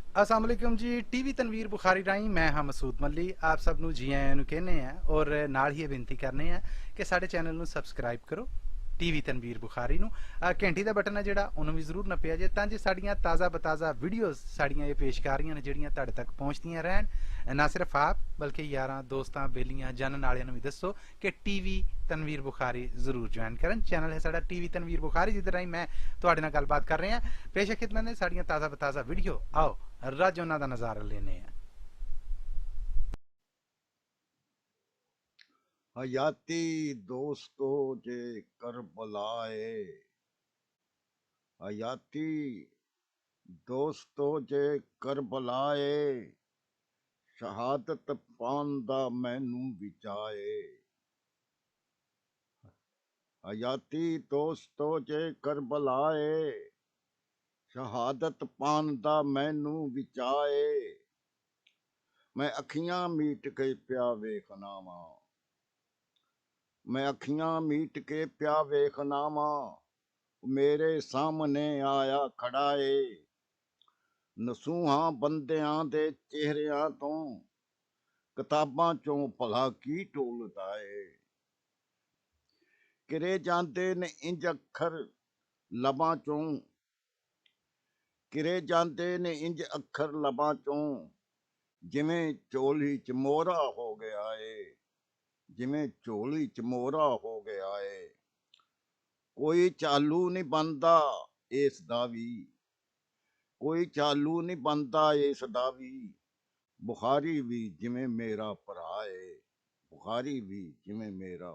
अस्सलाम वालेकुम जी। टीवी तनवीर बुखारी राही मैं हाँ मसूद मल्ली आप सब ਨੂੰ ਜੀ ਆਇਆਂ ਨੂੰ ਕਹਿੰਦੇ ਆ ਔਰ ਨਾਲ ਹੀ ਇਹ ਬੇਨਤੀ ਕਰਨੇ ਆ ਕਿ ਸਾਡੇ ਚੈਨਲ ਨੂੰ ਸਬਸਕ੍ਰਾਈਬ ਕਰੋ ਟੀਵੀ ਤਨਵੀਰ ਬੁਖਾਰੀ ਨੂੰ ਘੰਟੀ ਦਾ ਬਟਨ ਹੈ ਜਿਹੜਾ ਉਹਨੂੰ ਵੀ ਜ਼ਰੂਰ ਨੱਪਿਆ ਜੇ ਤਾਂ ਜੇ ਸਾਡੀਆਂ ਤਾਜ਼ਾ ਬਤਾਜ਼ਾ ਵੀਡੀਓਜ਼ ਸਾਡੀਆਂ ਇਹ ਪੇਸ਼ ਕਰ ਰਹੀਆਂ ਨੇ ਜਿਹੜੀਆਂ ਤੁਹਾਡੇ ਤੱਕ ਪਹੁੰਚਦੀਆਂ ਰਹਿਣ ਨਾ ਸਿਰਫ ਆਪ ਬਲਕਿ ਯਾਰਾਂ ਦੋਸਤਾਂ ਬੇਲੀਆਂ ਜਾਣਨ ਵਾਲਿਆਂ ਨੂੰ ਵੀ ਦੱਸੋ ਕਿ ਟੀਵੀ ਤਨਵੀਰ ਬੁਖਾਰੀ ਜ਼ਰੂਰ ਜੁਆਇਨ ਕਰਨ। ਚੈਨਲ ਹੈ ਸਾਡਾ ਟੀਵੀ ਤਨਵੀਰ ਬੁਖਾਰੀ ਜਿਹਦੇ ਰਾਹੀਂ ਮੈਂ ਤੁਹਾਡੇ ਨਾਲ ਗੱਲਬਾਤ ਕਰ ਰਿਹਾ ਪੇਸ਼ ਖਿਦਮਤ ਨੇ ਸਾਡੀਆਂ ਤਾਜ਼ਾ ਬਤਾਜ਼ਾ ਵੀਡੀਓ ਆਓ रज उन्हों का नज़ारा लेने हैं। हयाती दोस्तों जे करबलाए, हयाती दोस्तों जे करबलाए, शहादत पांदा मैनू विचाए। हयाती दोस्तों जे करबलाए, शहादत पांदा मैनू विचाए। मैं अखियां मीट के प्या वेखना वा, मैं अखियां मीट के प्या वेखना वा, मेरे सामने आया खड़ा है। नसूहा बंदियां दे चेहरियां तो किताबां चों भला की टोलदा है। किरे जांदे ने इंज अखर लबां चों, किरे जांदे ने इंज अखर लबां चों, जिवें झोली च मोरा हो गया है, जिवें झोली च मोरा हो गया है। कोई चालू नहीं बनदा इस दा वी, कोई चालू नहीं बनदा इस दा वी। बुखारी भी जिमें मेरा भरा है, बुखारी भी जिमें मेरा